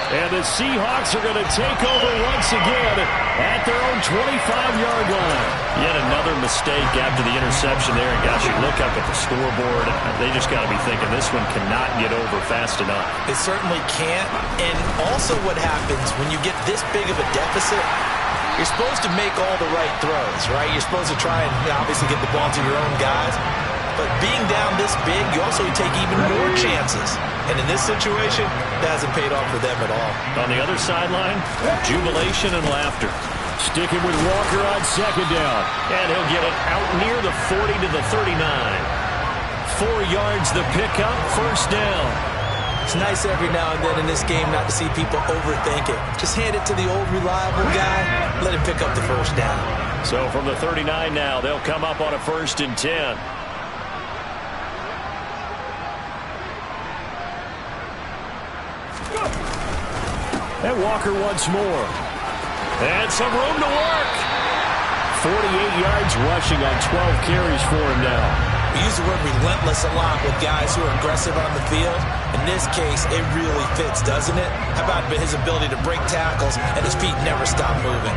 Speaker 3: And the Seahawks are going to take over once again at their own 25-yard line. Yet another mistake after the interception there. And gosh, you look up at the scoreboard, they just got to be thinking this one cannot get over fast enough.
Speaker 5: It certainly can't. And also what happens when you get this big of a deficit, you're supposed to make all the right throws, right? You're supposed to try and obviously get the ball to your own guys. But being down this big, you also take even more chances. And in this situation, that hasn't paid off for them at all.
Speaker 3: On the other sideline, jubilation and laughter. Sticking with Walker on second down. And he'll get it out near the 40 to the 39. 4 yards the pickup, first down.
Speaker 5: It's nice every now and then in this game not to see people overthink it. Just hand it to the old reliable guy, let him pick up the first down.
Speaker 3: So from the 39 now, they'll come up on a 1st and 10. And Walker once more. And some room to work. 48 yards rushing on 12 carries for him now.
Speaker 5: We use the word relentless a lot with guys who are aggressive on the field. In this case, it really fits, doesn't it? How about his ability to break tackles and his feet never stop moving?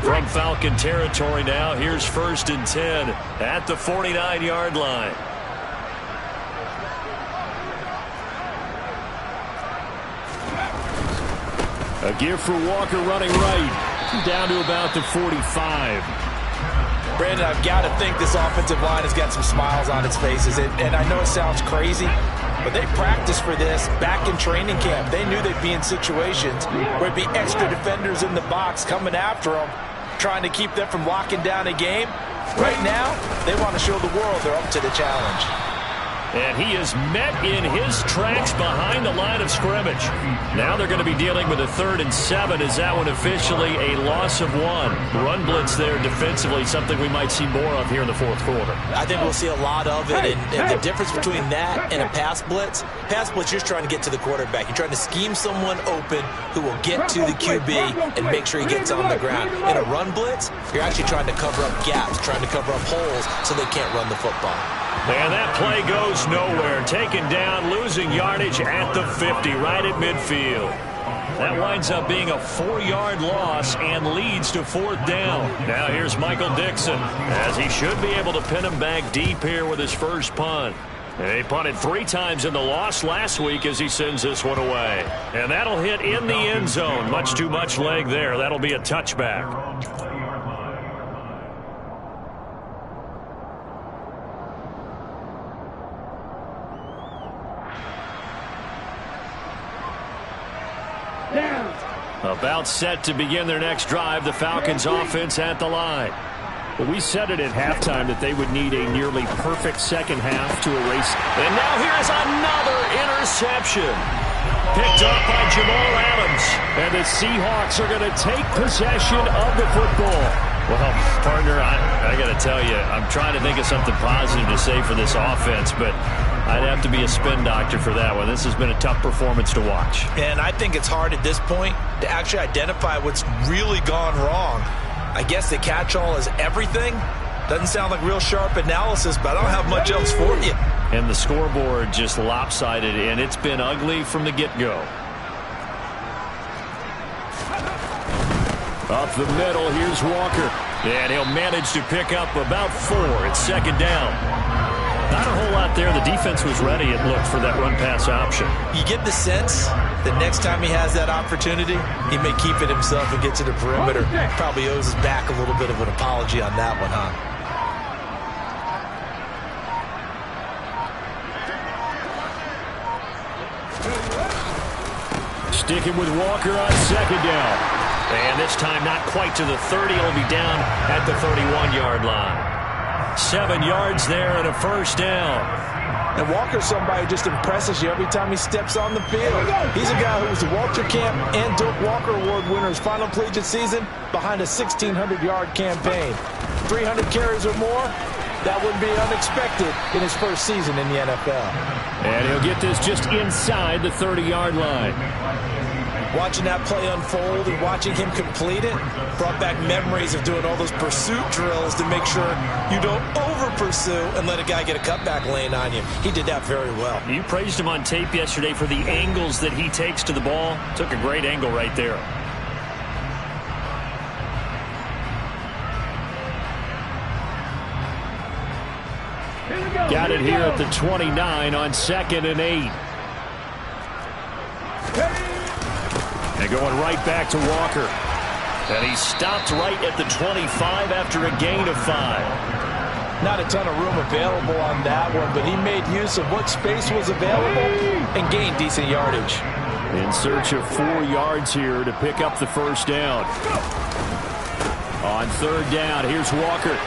Speaker 3: From Falcon territory now, here's 1st and 10 at the 49-yard line. A give for Walker running right, down to about the 45.
Speaker 5: Brandon, I've got to think this offensive line has got some smiles on its faces. And I know it sounds crazy, but they practiced for this back in training camp. They knew they'd be in situations where it'd be extra defenders in the box coming after them, trying to keep them from locking down a game. Right now, they want to show the world they're up to the challenge.
Speaker 3: And he is met in his tracks behind the line of scrimmage. Now they're going to be dealing with a 3rd and 7. Is that one officially a loss of 1? Run blitz there defensively, something we might see more of here in the 4th quarter.
Speaker 5: I think we'll see a lot of it. And the difference between that and a pass blitz, you're trying to get to the quarterback. You're trying to scheme someone open who will get to the QB and make sure he gets on the ground. In a run blitz, you're actually trying to cover up gaps, trying to cover up holes so they can't run the football.
Speaker 3: And that play goes nowhere. Taken down, losing yardage at the 50, right at midfield. That winds up being a 4-yard loss and leads to 4th down. Now here's Michael Dixon, as he should be able to pin him back deep here with his first punt. And he punted 3 times in the loss last week as he sends this one away. And that'll hit in the end zone. Much too much leg there. That'll be a touchback. About set to begin their next drive, the Falcons offense at the line. Well, we said it at halftime that they would need a nearly perfect second half to erase. And now here's another interception. Picked up by Jamal Adams. And the Seahawks are going to take possession of the football. Well, partner, I got to tell you, I'm trying to think of something positive to say for this offense, but I'd have to be a spin doctor for that one. This has been a tough performance to watch.
Speaker 5: And I think it's hard at this point to actually identify what's really gone wrong. I guess the catch-all is everything. Doesn't sound like real sharp analysis, but I don't have much else for you.
Speaker 3: And the scoreboard just lopsided, and it's been ugly from the get-go. Up the middle, here's Walker. And he'll manage to pick up about 4. It's 2nd down. Not a whole lot there. The defense was ready, it looked, for that run-pass option.
Speaker 5: You get the sense that next time he has that opportunity, he may keep it himself and get to the perimeter. Probably owes his back a little bit of an apology on that one, huh?
Speaker 3: Sticking with Walker on 2nd down. And this time not quite to the 30. It'll be down at the 31-yard line. 7 yards there and a first down.
Speaker 6: And Walker's somebody who just impresses you every time he steps on the field. He's a guy who was the Walter Camp and Doak Walker Award winner's final collegiate season behind a 1,600-yard campaign. 300 carries or more, that would be unexpected in his first season in the NFL.
Speaker 3: And he'll get this just inside the 30-yard line.
Speaker 5: Watching that play unfold and watching him complete it brought back memories of doing all those pursuit drills to make sure you don't over-pursue and let a guy get a cutback lane on you. He did that very well.
Speaker 3: You praised him on tape yesterday for the angles that he takes to the ball. Took a great angle right there. Got it here at the 29 on 2nd and 8. And going right back to Walker. And he stopped right at the 25 after a gain of 5.
Speaker 6: Not a ton of room available on that one, but he made use of what space was available and gained decent yardage.
Speaker 3: In search of 4 yards here to pick up the first down. On 3rd down, here's Walker.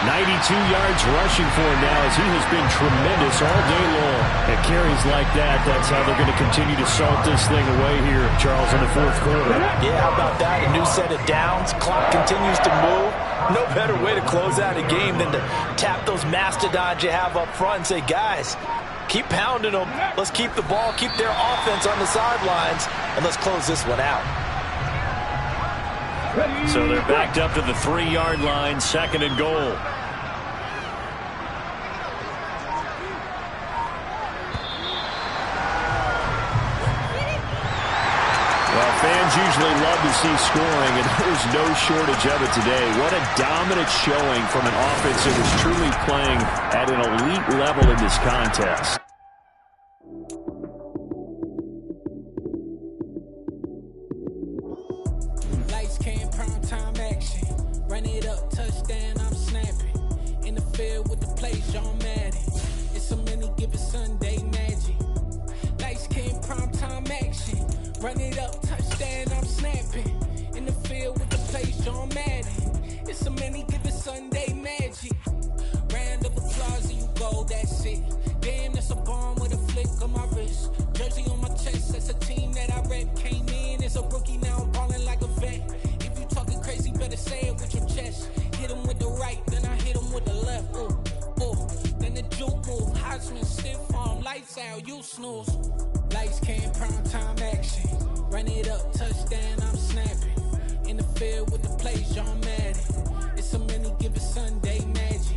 Speaker 3: 92 yards rushing for him now as he has been tremendous all day long. At carries like that, that's how they're going to continue to salt this thing away here, Charles, in the 4th quarter.
Speaker 6: Yeah, how about that? A new set of downs. Clock continues to move. No better way to close out a game than to tap those mastodons you have up front and say, guys, keep pounding them. Let's keep the ball, keep their offense on the sidelines, and let's close this one out.
Speaker 3: So they're backed up to the 3-yard line, 2nd and goal. Well, fans usually love to see scoring, and there's no shortage of it today. What a dominant showing from an offense that was truly playing at an elite level in this contest.
Speaker 2: Lights came, prime time action. Run it up, touchdown, I'm snapping. In the field with the play, John Madden. It's a many given Sunday magic. Lights came, prime time action. Run it up, touchdown, I'm snapping. In the field with the play, John Madden. It's a many given Sunday magic. Round of applause and you go, that's it. Damn, that's a bomb with a flick on my wrist. Jersey on my chest, that's a team that I rep. Came in as a rookie, now I'm balling like a vet. If you talking crazy, better say it with your chest. Hit him with the right, then I hit him with the left. Ooh, ooh. Then the juke move, Heisman, stiff arm, lights out, you snooze. Lights came, prime time action. Run it up, touchdown, I'm snapping. In the field with the plays, John Madden. It's a many given Sunday magic.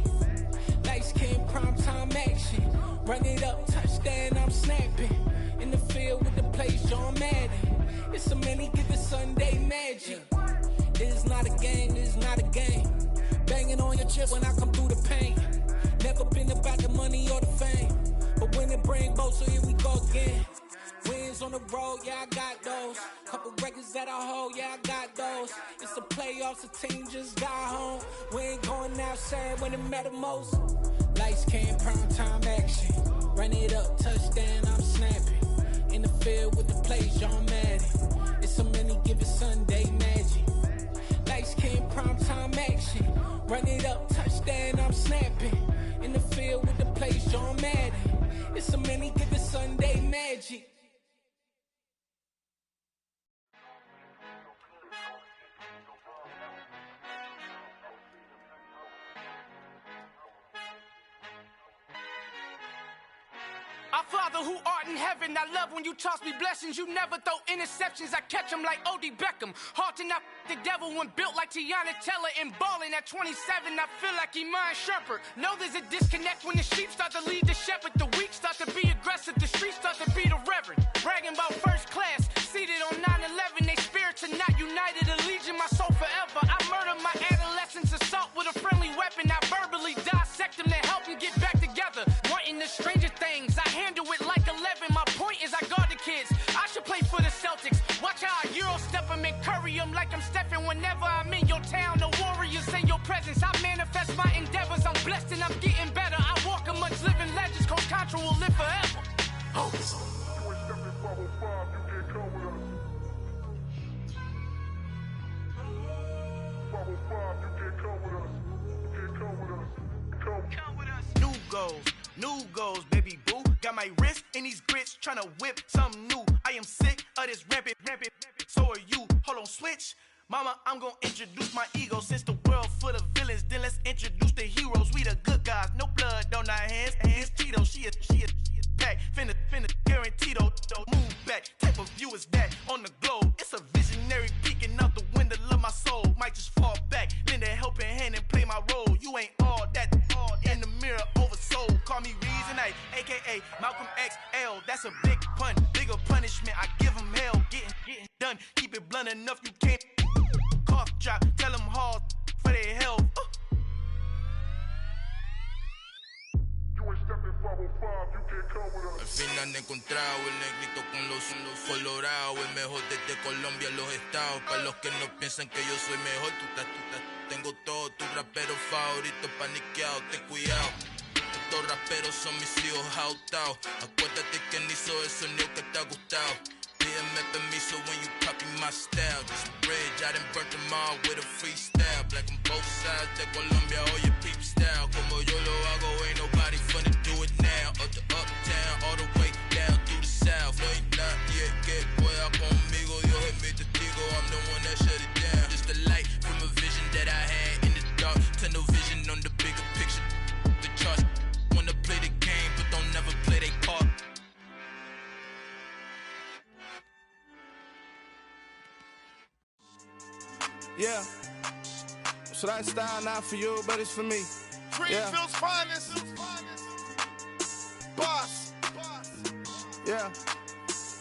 Speaker 2: Lights came, prime time action. Run it up, touchdown, I'm snapping. In the field with the plays, John Madden. It's a many given Sunday magic. This is not a game, this is not a game. Banging on your chest when I come through the pain. Never been about the money or the fame. But when it bring both, so here we go again. Wins on the road, yeah, I got those. Couple records that I hold, yeah, I got those. It's the playoffs, the team just got home. We ain't going outside when it matter most. Lights came, prime time action. Run it up, touchdown, I'm snapping. In the field with the plays, John Madden. It's a many given Sunday magic. Lights came, prime time action. Run it up, touchdown, I'm snapping. In the field with the plays, John Madden. It's a many given Sunday magic.
Speaker 7: Our Father who art in heaven, I love when you toss me blessings. You never throw interceptions, I catch them like O.D. Beckham. Hard to knock the devil when built like Tiana Teller and balling at 27. I feel like Iman Shumpert. Know there's a disconnect when the sheep start to lead the shepherd. The weak start to be aggressive, the streets start to be the reverend. Bragging about first class, seated on 9/11. They spirits are not united, allegiance my soul forever. I murder my adolescence, assault with a friendly weapon. I verbally dissect them to help them get back together. Wanting the stranger things, I handle it like 11. My point is I guard the kids. I should play for the Celtics. Watch how I Euro step them and curry them like I'm Stephen. Whenever I'm in your town, the Warriors in your presence. I manifest my endeavors. I'm blessed and I'm getting better. I walk amongst living legends. Coach Contra will live forever. Oh. New goals, baby boo. Got my wrist in these grits, tryna whip something new. I am sick of this rampant. So are you. Hold on, switch. Mama, I'm gonna introduce my ego. Since the world full of villains, then let's introduce the heroes. We the good guys, no blood on our hands. Hands Tito, she a pack. Finna guarantee though. Move back. Type of view is that on the globe? It's a visionary peeking out the window of my soul. Might just fall back, lend a helping hand and play my role. You ain't all that in the mirror oversold. Call me Reason A, aka Malcolm XL. That's a big pun, bigger punishment. I give him hell, getting done. Keep it blunt enough, you can't cough drop. Tell them hard for their health.
Speaker 8: Al fin han encontrado el negrito con los colorados, el mejor desde Colombia, los estados. Para los que no piensan que yo soy mejor, tengo todo, tus raperos favoritos paniqueados, ten cuidado. Estos raperos son mis hijos jautados. Acuérdate que ni hizo el sonido que te ha gustado. Pídeme permiso when you copy my style. This bridge, I done burnt them all with a freestyle. Black on both sides de Colombia, oye peep style. Como yo lo hago, ain't nobody finna do it now. Up to uptown, all the way down through the south. No hay nadie que pueda conmigo, Dios es mi testigo. I'm the one that shut it down. Just a light from a vision that I had in the dark. Tunnel vision on the bigger picture. The charts wanna play the game, but don't never play their part.
Speaker 7: Yeah, so that style not for you, but it's for me.
Speaker 9: Greenfield's finest. Boss.
Speaker 7: Yeah.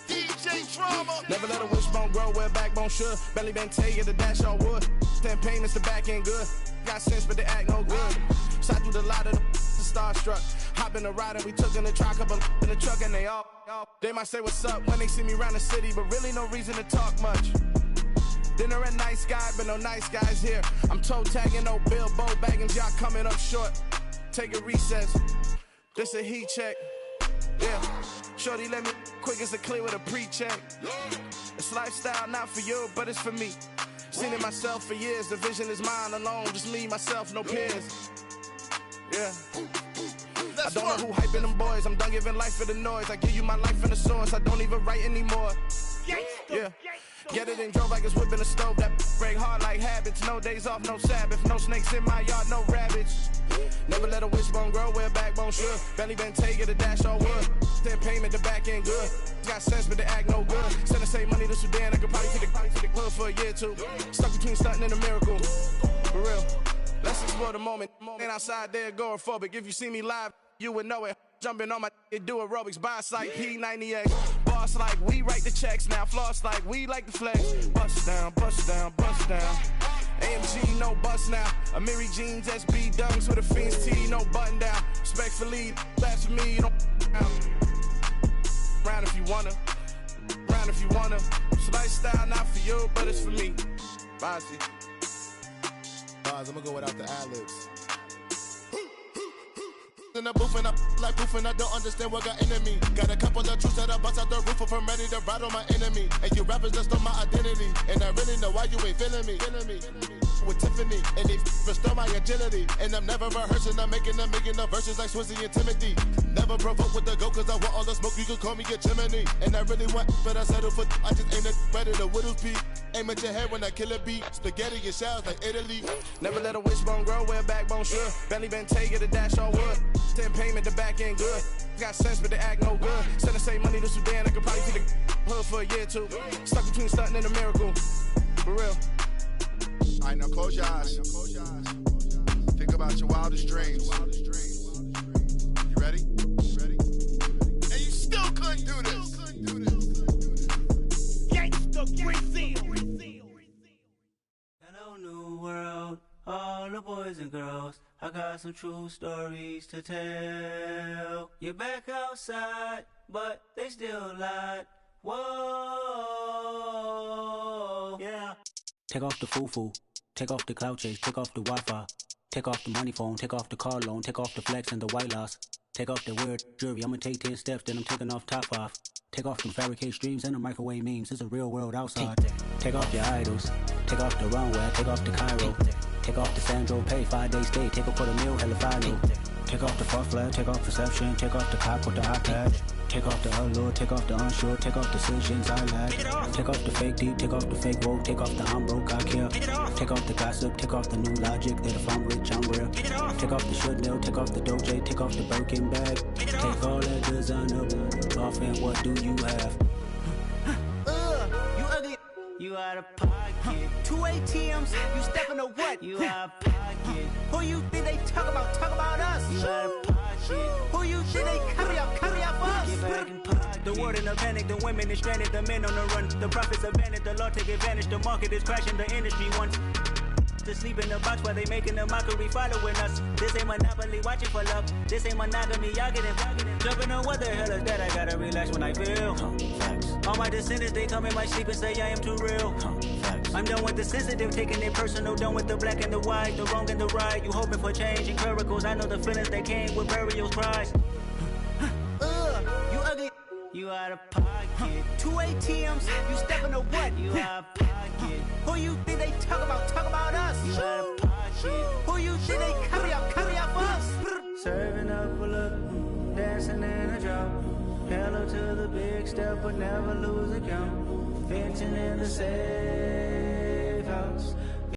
Speaker 9: DJ Drama.
Speaker 7: Never let a wishbone grow where backbone should. Belly been take it, the dash all wood. 10 payments, the back end good. Got sense, but they act no good. Shot through the lot of the starstruck. Hop in the ride and we took in the truck, couple in the truck and they might say what's up when they see me around the city, but really no reason to talk much. Dinner a nice guy, but no nice guys here. I'm toe tagging, no Bilbo Baggins, y'all coming up short. Take a recess, this a heat check. Yeah, shorty let me quick as a clear with a pre-check. It's lifestyle not for you, but it's for me. Seen it myself for years, the vision is mine alone. Just me, myself, no peers. Yeah. I don't know who hyping them boys, I'm done giving life for the noise. I give you my life in the source, I don't even write anymore. Yeah. Get it and drove like it's whipping a stove. That break hard like habits. No days off, no Sabbath. No snakes in my yard, no rabbits. Never let a wishbone grow where backbone should. Belly been take it, the dash all wood. 10 payment, the back end good. Got sense, but they act no good. Send the same money to Sudan, I could probably take the hood for a year or two. Stuck between stunting and a miracle. For real. Let's explore the moment. Ain't outside there agoraphobic. If you see me live, you would know it. Jumping on my do aerobics, buy site P90X. Boss like we write the checks now. Floss like we like the flex. Bust down, bust down, bust down. AMG, no bust now. Amiri jeans, SB dunks with a Fiends T, no button down. Respectfully, that's for me, you don't round if you wanna. Round if you wanna. It's lifestyle not for you, but it's for me. Bossy.
Speaker 9: Bars, I'm gonna go without the ad-libs. In the booth and I like proof and I don't understand what got into me. Got a couple of truths that I bust out the roof if I'm ready to ride on my enemy. And you rappers just on my identity. And I really know why you ain't feeling me. With Tiffany and they restore my agility. And I'm never rehearsing, I'm making a million of verses like Swizzy and Timothy. Never provoke with the go cause I want all the smoke, you can call me a chimney. And I really want, but I settle for I just aim at better the widow's peak. Aim at your head when I kill a beat. Spaghetti and shells like Italy.
Speaker 7: Never let a wishbone grow where backbone should. Belly been take it, the dash all wood. 10 payment, the back end good. Got sense, but they act no good. Send the same money to Sudan, I could probably take the hood for a year or two. Stuck between stunting and a miracle. For real.
Speaker 9: Alright, now close your eyes. Think about your wildest dreams. You ready? And you still couldn't do this. Gangsta Brazil.
Speaker 10: Hello, new world. All the boys and girls, I got some true stories to tell. You're back outside, but they still lied. Whoa, yeah. Take off the foo-foo, take off the cloud chase, take off the Wi-Fi, take off the money phone, take off the car loan, take off the flex and the white loss. Take off the weird jewelry, I'ma take 10 steps, then I'm taking off top off. Take off them fabricate streams and the microwave memes, it's a real world outside. Take off your idols, take off the runway, take off the Cairo. Take off the Sandro, pay 5 days stay, take off for the meal, hella final. Take off the fuck flag, take off perception, take off the cop with the iPad. Take off the allure, take off the unsure, take off decisions I lack. Take off the fake deep, take off the fake woke, take off the I'm broke, I care. Take off the gossip, take off the new logic that if I'm rich, I'm real. Take off the Chanel, take off the Doja, take off the Birkin bag. Take all that designer off and what do you have?
Speaker 7: You ugly.
Speaker 10: You out of pocket.
Speaker 7: 2 ATMs, you stepping to what?
Speaker 10: You out of pocket.
Speaker 7: Who you think they talk about? Talk about us.
Speaker 10: You out of pocket.
Speaker 7: Who you think they carry out for us?
Speaker 10: Get back in pocket.
Speaker 7: The world in a panic, the women is stranded, the men on the run. The profits abandoned, the law take advantage, the market is crashing, the industry wants to sleep in the box while they making a mockery following us. This ain't monopoly, watching for love. This ain't monogamy, y'all get it. Jumping on what the hell is that? I gotta relax when I feel. All my descendants, they come in my sleep and say I am too real. I'm done with the sensitive, taking it personal. Done with the black and the white, the wrong and the right. You hoping for change and miracles. I know the feelings that came with burial cries. You ugly.
Speaker 10: You out of pocket.
Speaker 7: 2 ATMs, you stepping to what?
Speaker 10: You out of pocket.
Speaker 7: Who you think they talk about? Talk about us.
Speaker 10: You out of pocket.
Speaker 7: Who you think they carry out for us?
Speaker 10: Serving up a look, dancing in a drop. Hello to the big step, but never lose a count. Venting in the safe.